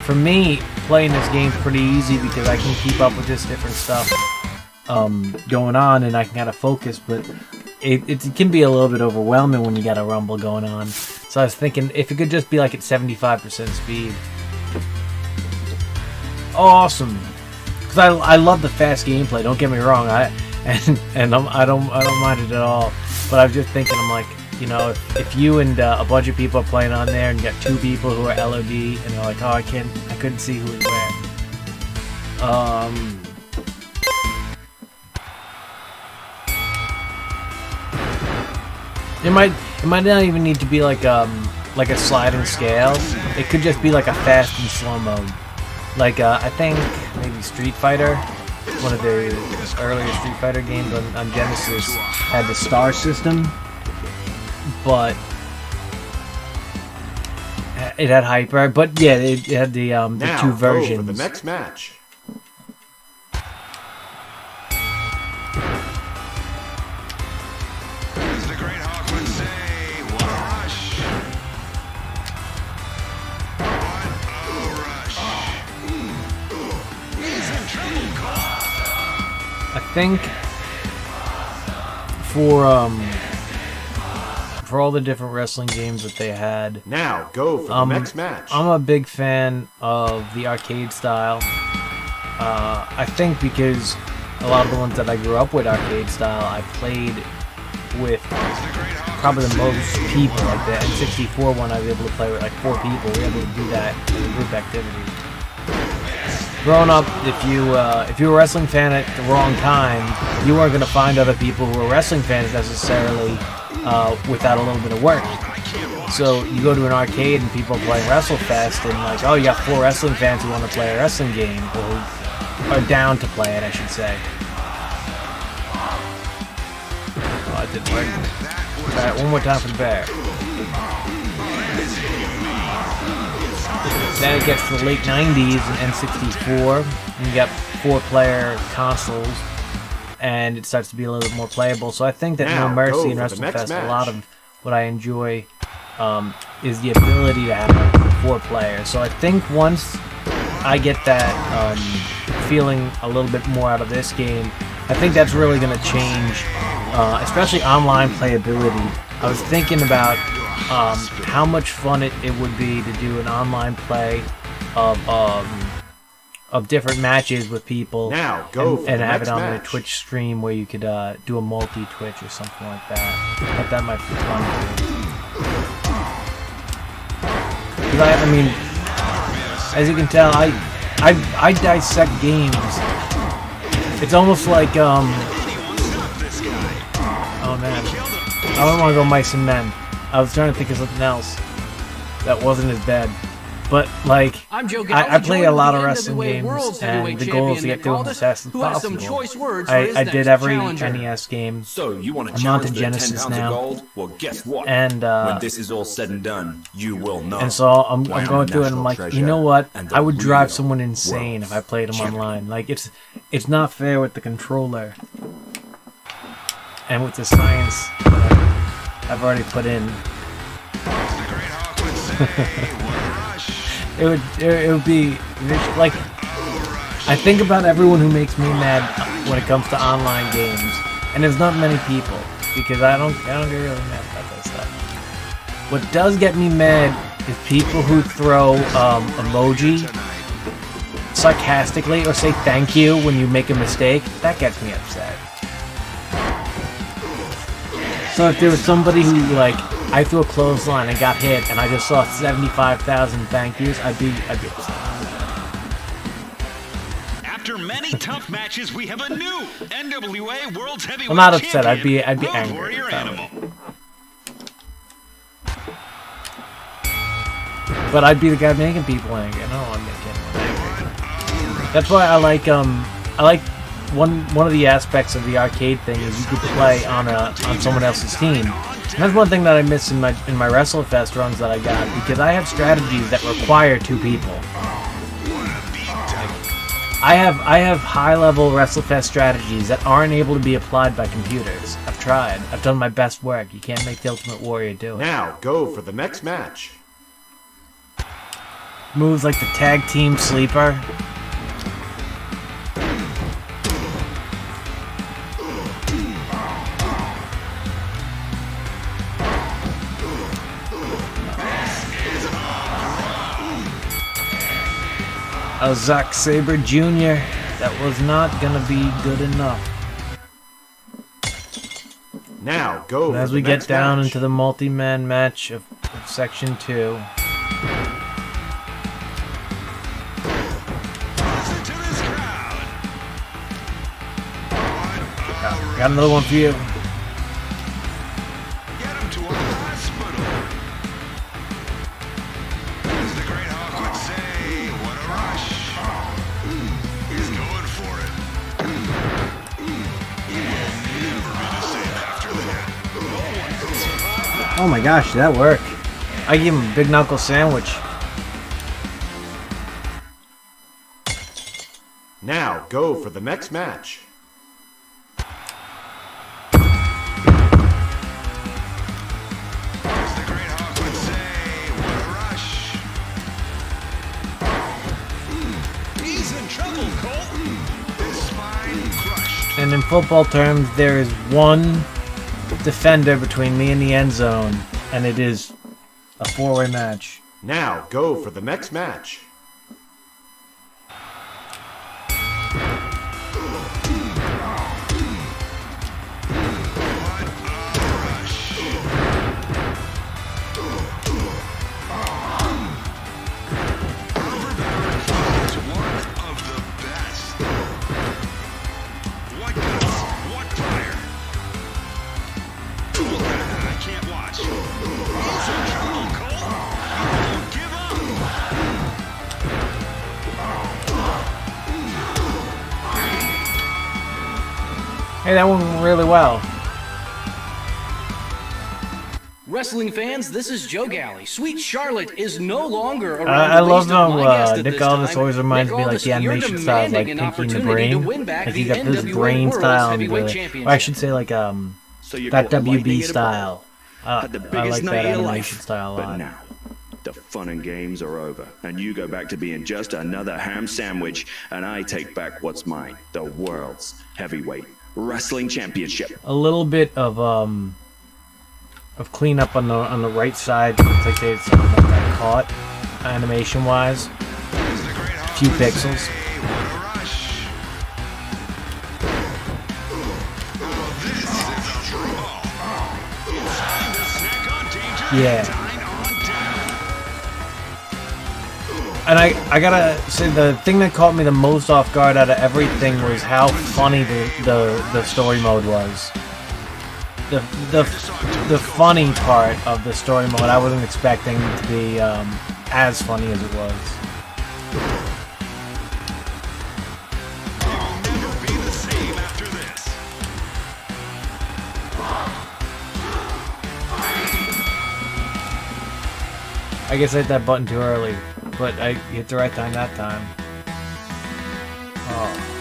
for me, playing this game's pretty easy because I can keep up with this different stuff going on, and I can kind of focus, but it can be a little bit overwhelming when you got a rumble going on. So I was thinking if it could just be like at 75% speed. Awesome, because I love the fast gameplay. Don't get me wrong, I don't mind it at all. But I was just thinking, I'm like, you know, if you and a bunch of people are playing on there, and you got 2 people who are LOD, and they're like, oh, I couldn't see who was where. It might not even need to be like a sliding scale. It could just be like a fast and slow mode. Like I think maybe Street Fighter, one of the earlier Street Fighter games on Genesis, had the star system, but it had hyper. But yeah, it had the 2 versions. Now go for the next match. I think for all the different wrestling games that they had. Now go for the next match. I'm a big fan of the arcade style. I think because a lot of the ones that I grew up with arcade style, I played with probably the most people. Like the N64 one, I was able to play with like 4 people. We were able to do that as a group activity. Growing up, if you were a wrestling fan at the wrong time, you weren't going to find other people who were wrestling fans necessarily without a little bit of work. So you go to an arcade and people are playing WrestleFest, and like, oh, you got 4 wrestling fans who want to play a wrestling game, or who are down to play it, I should say. Oh, it didn't work. Alright, one more time for the bear. Then it gets to the late 90s and N64, and you got 4-player consoles, and it starts to be a little bit more playable. So I think that No Mercy and WrestleFest, a lot of what I enjoy is the ability to have 4 players. So I think once I get that feeling a little bit more out of this game, I think that's really going to change, especially online playability. I was thinking about how much fun it would be to do an online play of different matches with people, now go and have it on a Twitch stream where you could do a multi-Twitch or something like that. I thought that might be fun too. Because I mean, as you can tell, I dissect games. It's almost like oh man, I don't want to go Mice and Men. I was trying to think of something else that wasn't as bad. But, like, I play a lot of wrestling games, and the goal is to get through them as fast as possible. I did every NES game. So you want to I'm on to challenge Genesis 10 pounds now. of gold? Well, guess what? And when this is all said and done, you will know. And so I'm going through it, and I'm like, you know what? I would drive someone insane if I played them online. Like, it's not fair with the controller and with the science that I've already put in. It would be like, I think about everyone who makes me mad when it comes to online games, and there's not many people, because I don't get really mad about that stuff. What does get me mad is people who throw emoji sarcastically or say thank you when you make a mistake. That gets me upset. So if there was somebody who, like, I threw a clothesline and got hit, and I just saw 75,000 thank yous, I'd be upset. After many tough matches, we have a new NWA World Heavyweight I'm not upset. Champion, I'd be Road angry. Warrior Animal. But I'd be the guy making people angry. I don't want to make anyone angry. That's why I like one of the aspects of the arcade thing is you could play on someone else's team. And that's one thing that I miss in my WrestleFest runs that I got, because I have strategies that require 2 people. I have high-level WrestleFest strategies that aren't able to be applied by computers. I've tried. I've done my best work. You can't make the Ultimate Warrior do it. Now go for the next match. moves like the tag team sleeper. A Zack Sabre Jr. That was not gonna be good enough. Now go. And as we get down into the multi-man match of Section 2. Got another one for you. Get him to a hospital. As the Great Hawk would say, what a rush. He's going for it. He will never be the same after that. No one can survive that. Oh my gosh, did that work? I gave him a big knuckle sandwich. Now go for the next match. As the Great Hawk would say, what a rush. He's in trouble, Colt. His spine crushed. And in football terms, there is one defender between me and the end zone, and it is a four-way match. Now go for the next match. Hey, that went really well. Wrestling fans, this is Joe Galley. Sweet Charlotte is no longer around. I love how how Nick Aldis always reminds me like the animation style, like Pinky and the Brain. Like he got this brain style, and or I should say like that WB style. I like that animation style a lot. But now, the fun and games are over, and you go back to being just another ham sandwich, and I take back what's mine, the world's heavyweight wrestling championship. A little bit of cleanup on the right side. Looks like they something like got caught animation wise. A few pixels. Yeah. And I gotta say, the thing that caught me the most off guard out of everything was how funny the story mode was. The funny part of the story mode, I wasn't expecting it to be as funny as it was. You'll never be the same after this. I guess I hit that button too early, but I hit the right time that time. Oh.